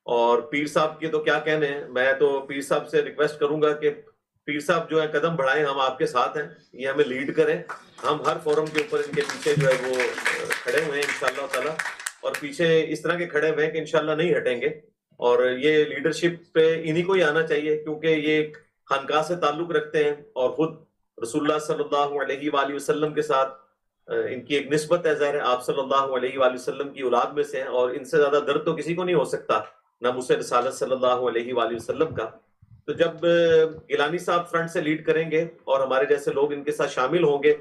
اور پیر صاحب کے تو کیا کہنے ہیں، میں تو پیر صاحب سے ریکویسٹ کروں گا کہ پیر صاحب جو ہے قدم بڑھائیں، ہم آپ کے ساتھ ہیں، یہ ہمیں لیڈ کریں، ہم ہر فورم کے اوپر ان کے پیچھے جو ہے وہ کھڑے ہوئے ہیں انشاءاللہ تعالی، اور پیچھے اس طرح کے کھڑے ہوئے ہیں کہ انشاءاللہ نہیں ہٹیں گے، اور یہ لیڈرشپ پہ انہی کو ہی آنا چاہیے، کیونکہ یہ ایک خانقاہ سے تعلق رکھتے ہیں اور خود رسول اللہ صلی اللہ علیہ وآلہ وسلم کے ساتھ ان کی ایک نسبت ہے، ظاہر ہے آپ صلی اللہ علیہ وآلہ وسلم کی اولاد میں سے ہیں، اور ان سے زیادہ درد تو کسی کو نہیں ہو سکتا ناموس رسالت صلی اللہ علیہ وآلہ وسلم کا۔ تو جب گیلانی صاحب فرنٹ سے لیڈ کریں گے اور ہمارے جیسے لوگ ان کے ساتھ شامل ہوں گے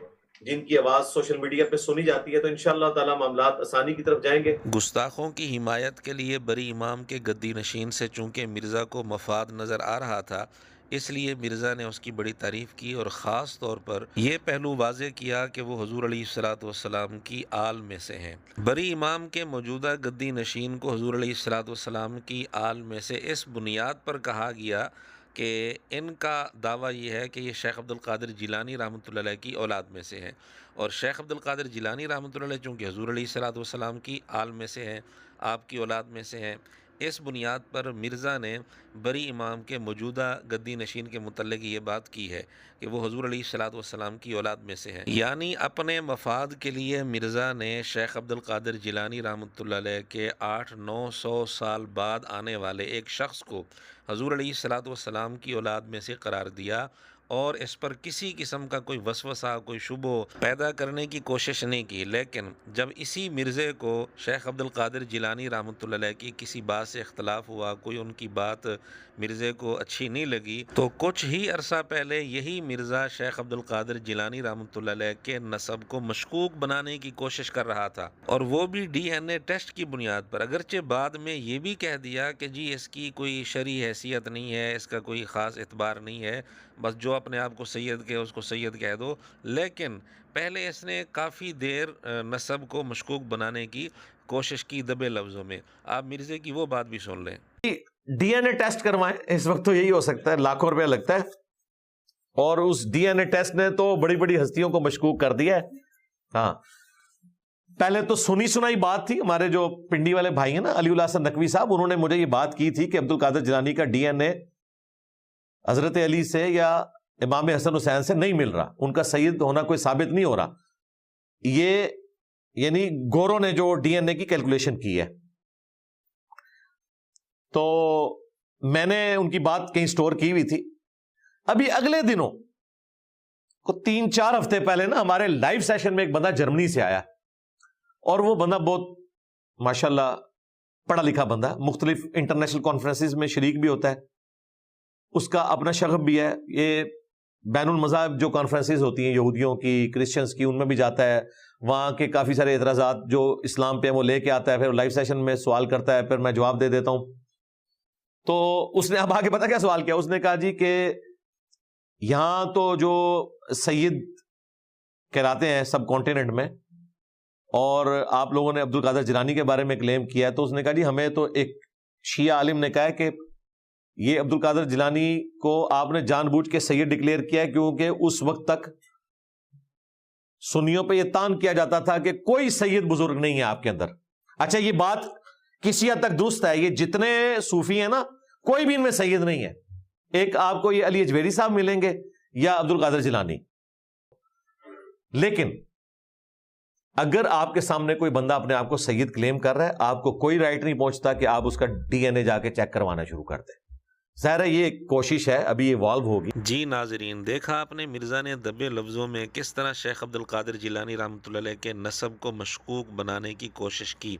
جن کی آواز سوشل میڈیا پہ سنی جاتی ہے، تو انشاءاللہ تعالی معاملات آسانی کی طرف جائیں گے۔ گستاخوں کی حمایت کے لیے بری امام کے گدی نشین سے چونکہ مرزا کو مفاد نظر آ رہا تھا، اس لیے مرزا نے اس کی بڑی تعریف کی اور خاص طور پر یہ پہلو واضح کیا کہ وہ حضور علیہ الصلوۃ والسلام کی آل میں سے ہیں۔ بری امام کے موجودہ گدی نشین کو حضور علیہ الصلوۃ والسلام کی آل میں سے اس بنیاد پر کہا گیا کہ ان کا دعویٰ یہ ہے کہ یہ شیخ عبد القادر جیلانی رحمۃ اللہ علیہ کی اولاد میں سے ہیں، اور شیخ عبد القادر جیلانی رحمۃ اللہ علیہ چونکہ حضور علیہ الصلوۃ والسلام کی آل میں سے ہیں، آپ کی اولاد میں سے ہیں، اس بنیاد پر مرزا نے بری امام کے موجودہ گدی نشین کے متعلق یہ بات کی ہے کہ وہ حضور علیہ الصلوۃ والسلام کی اولاد میں سے ہیں، یعنی اپنے مفاد کے لیے مرزا نے شیخ عبد القادر جیلانی رحمۃ اللہ علیہ کے 800-900 سال بعد آنے والے ایک شخص کو حضور علیہ الصلوۃ والسلام کی اولاد میں سے قرار دیا، اور اس پر کسی قسم کا کوئی وسوسہ، کوئی شبہ پیدا کرنے کی کوشش نہیں کی۔ لیکن جب اسی مرزے کو شیخ عبد القادر جیلانی رحمۃ اللہ علیہ کی کسی بات سے اختلاف ہوا، کوئی ان کی بات مرزے کو اچھی نہیں لگی، تو کچھ ہی عرصہ پہلے یہی مرزا شیخ عبد القادر جیلانی رحمۃ اللہ علیہ کے نسب کو مشکوک بنانے کی کوشش کر رہا تھا، اور وہ بھی ڈی این اے ٹیسٹ کی بنیاد پر، اگرچہ بعد میں یہ بھی کہہ دیا کہ جی اس کی کوئی شرعی حیثیت نہیں ہے، اس کا کوئی خاص اعتبار نہیں ہے، بس جو اپنے آپ کو سید کہے اس کو سید کہہ دو، لیکن پہلے اس نے کافی دیر نسب کو مشکوک بنانے کی کوشش کی دبے لفظوں میں۔ آپ مرزے کی وہ بات بھی سن لیں۔ ڈی این اے ٹیسٹ کروائیں، اس وقت تو یہی ہو سکتا ہے، لاکھوں روپیہ لگتا ہے، اور اس ڈی این اے ٹیسٹ نے تو بڑی بڑی ہستیوں کو مشکوک کر دیا ہے۔ ہاں، پہلے تو سنی سنائی بات تھی، ہمارے جو پنڈی والے بھائی ہیں نا علی اللہ حسن نقوی صاحب، انہوں نے مجھے یہ بات کی تھی کہ عبد القادر جیلانی کا ڈی این اے حضرت علی سے یا امام حسن حسین سے نہیں مل رہا، ان کا سید ہونا کوئی ثابت نہیں ہو رہا، یہ یعنی گوروں نے جو ڈی این اے کی کیلکولیشن کی ہے۔ تو میں نے ان کی بات کہیں سٹور کی ہوئی تھی، ابھی اگلے دنوں کو 3-4 ہفتے پہلے نا ہمارے لائیو سیشن میں ایک بندہ جرمنی سے آیا، اور وہ بندہ بہت ماشاءاللہ پڑھا لکھا بندہ، مختلف انٹرنیشنل کانفرنسز میں شریک بھی ہوتا ہے، اس کا اپنا شغف بھی ہے، یہ بین المذاہب جو کانفرنسز ہوتی ہیں یہودیوں کی، کرسچنز کی، ان میں بھی جاتا ہے، وہاں کے کافی سارے اعتراضات جو اسلام پہ وہ لے کے آتا ہے، پھر لائیو سیشن میں سوال کرتا ہے، پھر میں جواب دے دیتا ہوں۔ تو اس نے اب آگے پتا کیا سوال کیا، اس نے کہا جی کہ یہاں تو جو سید کہلاتے ہیں سب کانٹیننٹ میں، اور آپ لوگوں نے عبد القادر جیلانی کے بارے میں کلیم کیا ہے، تو اس نے کہا جی ہمیں تو ایک شیعہ عالم نے کہا ہے کہ یہ عبد القادر جیلانی کو آپ نے جان بوجھ کے سید ڈکلیئر کیا ہے، کیونکہ اس وقت تک سنیوں پہ یہ تان کیا جاتا تھا کہ کوئی سید بزرگ نہیں ہے آپ کے اندر۔ اچھا، یہ بات کسی حد تک درست ہے، یہ جتنے صوفی ہیں نا کوئی بھی ان میں سید نہیں ہے، ایک آپ کو یہ علی اجویری صاحب ملیں گے یا عبد القادر جیلانی، لیکن اگر آپ کے سامنے کوئی بندہ اپنے آپ کو سید کلیم کر رہا ہے، آپ کو کوئی رائٹ نہیں پہنچتا کہ آپ اس کا ڈی این اے جا کے چیک کروانا شروع کر دیں۔ ظاہر ہے یہ کوشش ہے، ابھی ایوالو ہوگی۔ جی ناظرین، دیکھا آپ نے مرزا نے دبے لفظوں میں کس طرح شیخ عبد القادر جیلانی رحمۃ اللہ علیہ کے نسب کو مشکوک بنانے کی کوشش کی،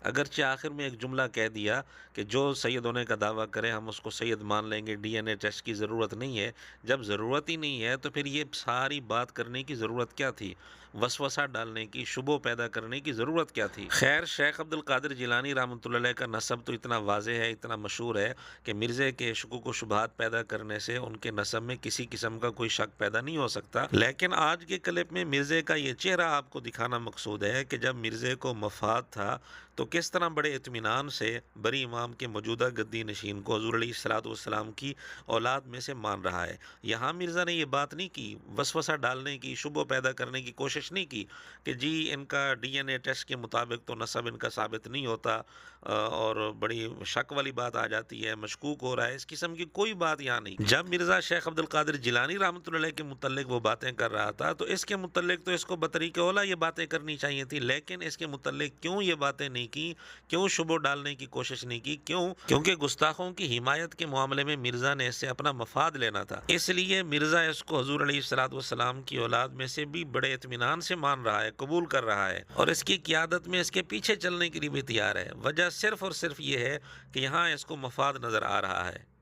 اگرچہ آخر میں ایک جملہ کہہ دیا کہ جو سید ہونے کا دعویٰ کرے ہم اس کو سید مان لیں گے، ڈی این اے ٹیسٹ کی ضرورت نہیں ہے۔ جب ضرورت ہی نہیں ہے تو پھر یہ ساری بات کرنے کی ضرورت کیا تھی؟ وسوسہ ڈالنے کی، شبہ پیدا کرنے کی ضرورت کیا تھی؟ خیر، شیخ عبد القادر جیلانی رحمۃ اللہ علیہ کا نسب تو اتنا واضح ہے، اتنا مشہور ہے کہ مرزے کے شکوک و شبہات پیدا کرنے سے ان کے نسب میں کسی قسم کا کوئی شک پیدا نہیں ہو سکتا۔ لیکن آج کے کلپ میں مرزے کا یہ چہرہ آپ کو دکھانا مقصود ہے کہ جب مرزے کو مفاد تھا تو کس طرح بڑے اطمینان سے بری امام کے موجودہ گدی نشین کو حضور علیہ الصلوۃ والسلام کی اولاد میں سے مان رہا ہے۔ یہاں مرزا نے یہ بات نہیں کی، وسوسہ ڈالنے کی، شبہ پیدا کرنے کی کوشش نہیں کی کہ جی ان کا ڈی این اے ٹیسٹ کے مطابق تو نسب ان کا ثابت نہیں ہوتا، اور بڑی شک والی بات آ جاتی ہے، مشکوک ہو رہا ہے، اس قسم کی کوئی بات یہاں نہیں۔ جب مرزا شیخ عبد القادر جیلانی رحمۃ اللہ علیہ کے متعلق وہ باتیں کر رہا تھا تو اس کے متعلق تو اس کو بطریق اولا یہ باتیں کرنی چاہیے تھی، لیکن اس کے متعلق کیوں یہ باتیں نہیں کی، کیوں شبہ ڈالنے کی کوشش نہیں کی؟ کیوں؟ کیونکہ گستاخوں کی حمایت کے معاملے میں مرزا نے اس سے اپنا مفاد لینا تھا، اس لیے مرزا اس کو حضور علیہ الصلوۃ والسلام کی اولاد میں سے بھی بڑے اطمینان سے مان رہا ہے، قبول کر رہا ہے، اور اس کی قیادت میں اس کے پیچھے چلنے کے لیے بھی تیار ہے۔ وجہ صرف اور صرف یہ ہے کہ یہاں اس کو مفاد نظر آ رہا ہے۔